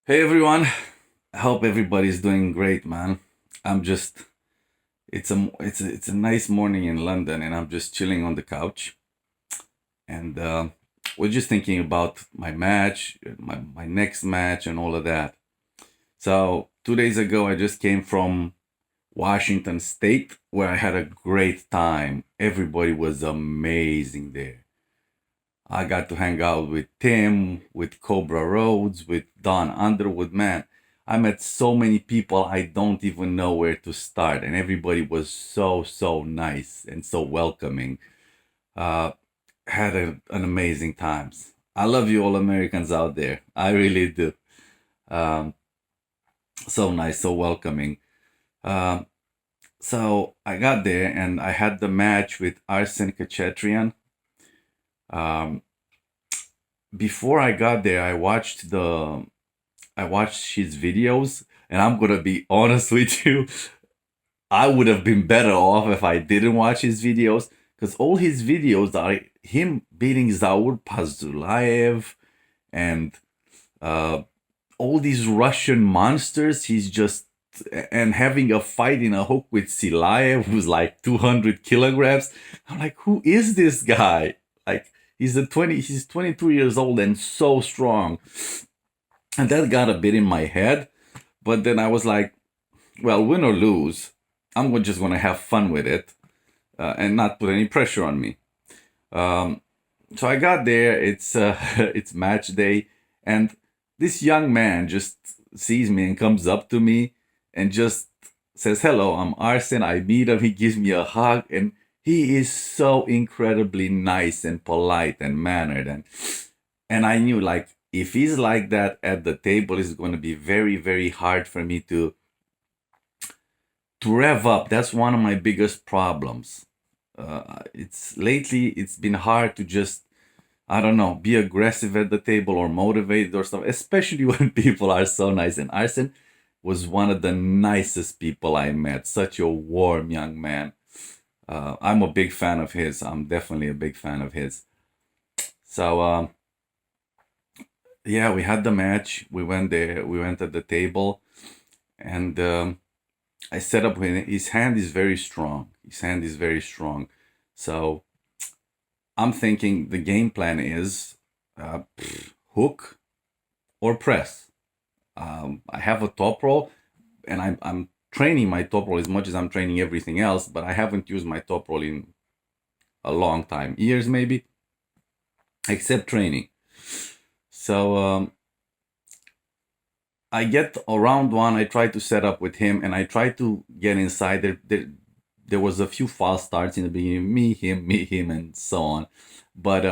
Hey everyone, I hope everybody's doing great, man. I'm just it's a nice morning in London, and I'm just chilling on the couch, and we're just thinking about my match, my next match, and all of that. So 2 days ago, I just came from Washington State, where I had a great time. Everybody was amazing there. I got to hang out with Tim, with Cobra Rhodes, with Don Underwood. Man, I met so many people I don't even know where to start, and everybody was so nice and so welcoming. Uh, had an amazing times. I love you all Americans out there. I really do. Um, so nice, so welcoming. Um, so I got there and I had the match with Arsen Kachetrian. Um, Before I got there, I watched his videos, and I'm gonna be honest with you. I would have been better off if I didn't watch his videos, because all his videos are him beating Zaur Pazulaev and uh, all these Russian monsters. He's just and having a fight in a hook with Silaev, who's like 200 kilograms. I'm like, who is this guy? Like, he's 22 years old and so strong. And that got a bit in my head. But then I was like, well, win or lose, just going to have fun with it and not put any pressure on me. Um, so I got there. It's it's match day, and this young man just sees me and comes up to me and just says, "Hello, I'm Arsen." I meet him. He gives me a hug, and he is so incredibly nice and polite and mannered. And I knew, like, if he's like that at the table, it's going to be very hard for me to rev up. That's one of my biggest problems. It's been hard to just, I don't know, be aggressive at the table or motivated or stuff, especially when people are so nice. And Arsen was one of the nicest people I met. Such a warm young man. I'm a big fan of his. I'm definitely a big fan of his. So yeah, we had the match. We went there. We went at the table, and I set up with him. His hand is very strong. His hand is very strong. So I'm thinking the game plan is hook or press. I have a top roll, and I'm training my top roll as much as I'm training everything else, but I haven't used my top roll in a long time, years maybe, except training. So I get around one. I try to set up with him, and I try to get inside. There was a few false starts in the beginning, me, him, and so on. But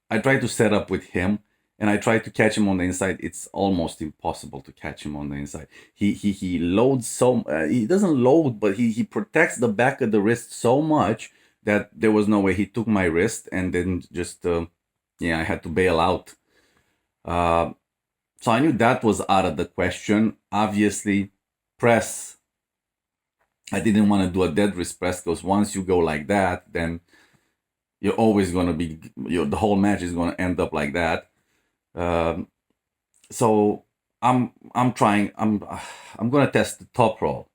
I try to set up with him, and I try to catch him on the inside. It's almost impossible to catch him on the inside. He loads so he doesn't load, but he protects the back of the wrist so much that there was no way. He took my wrist, and then just yeah, I had to bail out. Uh, so I knew that was out of the question. Obviously, press. I didn't want to do a dead wrist press, because once you go like that, then you're always gonna be the whole match is gonna end up like that. Um, so I'm trying. I'm gonna test the top roll.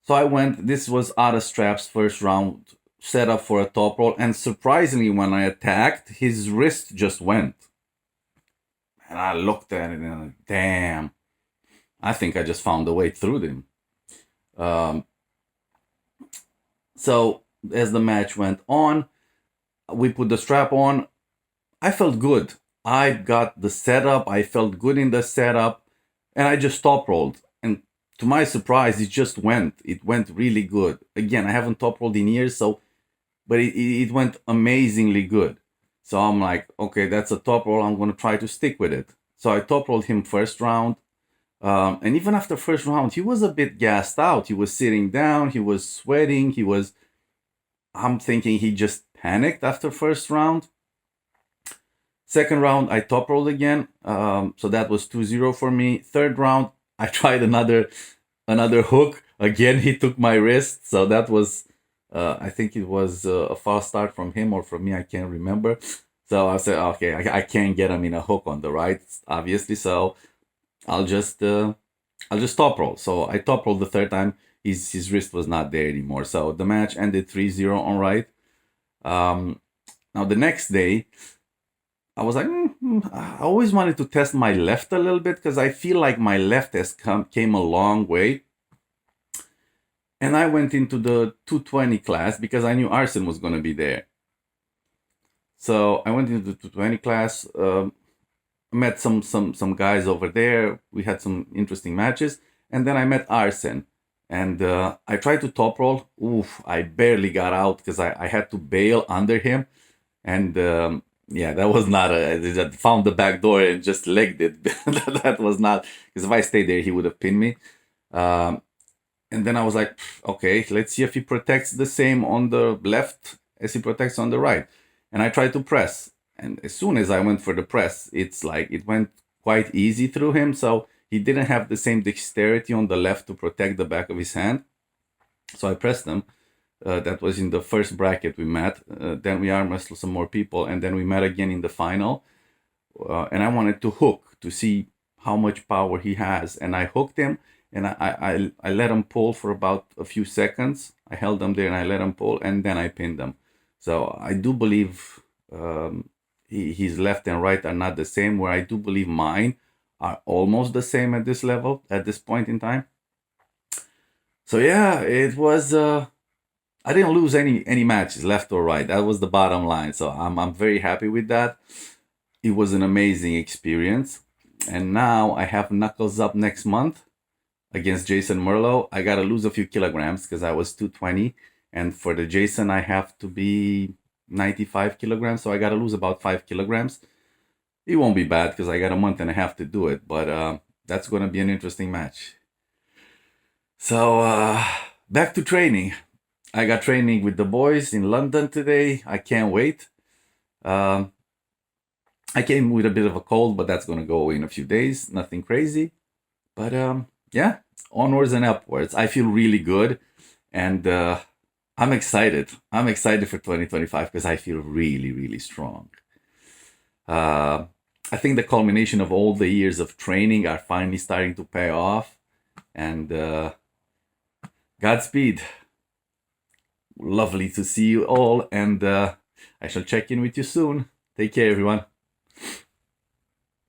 So I went. This was out of straps first round, set up for a top roll, and surprisingly, when I attacked, his wrist just went, and I looked at it and I'm like, damn, I think I just found a way through them. Um, so as the match went on, we put the strap on. I felt good. I got the setup. I felt good in the setup, and I just top rolled. And to my surprise, it just went. It went really good. Again, I haven't top rolled in years, so but it went amazingly good. So I'm like, okay, that's a top roll. I'm gonna try to stick with it. So I top rolled him first round, and even after first round, he was a bit gassed out. He was sitting down. He was sweating. He was. I'm thinking he just panicked after first round. Second round, I top rolled again. So that was 2-0 for me. Third round, I tried another hook. Again, he took my wrist. So that was, I think it was a false start from him or from me. I can't remember. So I said, okay, I can't get him in a hook on the right, obviously. So I'll just uh, I'll just top roll. So I top rolled the third time. His wrist was not there anymore. So the match ended 3-0 on right. Um, Now the next day, I was like, I always wanted to test my left a little bit because I feel like my left has came a long way. And I went into the 220 class because I knew Arsen was going to be there. So I went into the 220 class, met some guys over there. We had some interesting matches, and then I met Arsen, and I tried to top roll. Oof! I barely got out because I had to bail under him, and yeah, that was not a. I just found the back door and just legged it. That was not, because if I stayed there, he would have pinned me. Um, and then I was like, okay, let's see if he protects the same on the left as he protects on the right. And I tried to press. And as soon as I went for the press, it's like it went quite easy through him. So he didn't have the same dexterity on the left to protect the back of his hand. So I pressed him. That was in the first bracket we met. Then we arm wrestled some more people. And then we met again in the final. And I wanted to hook to see how much power he has. And I hooked him, and I let him pull for about a few seconds. I held him there and I let him pull, and then I pinned him. So I do believe his left and right are not the same, where I do believe mine are almost the same at this level, at this point in time. So yeah, it was. I didn't lose any matches, left or right. That was the bottom line. So I'm very happy with that. It was an amazing experience. And now I have Knuckles up next month against Jason Merlo. I got to lose a few kilograms because I was 220. And for the Jason, I have to be 95 kilograms. So I got to lose about 5 kilograms. It won't be bad because I got a month and a half to do it. But that's going to be an interesting match. So back to training. I got training with the boys in London today. I can't wait. Um, I came with a bit of a cold, but that's going to go away in a few days. Nothing crazy. But yeah, onwards and upwards. I feel really good. And I'm excited. I'm excited for 2025 because I feel really, really strong. Uh, I think the culmination of all the years of training are finally starting to pay off. And Godspeed. Lovely to see you all. And I shall check in with you soon. Take care, everyone.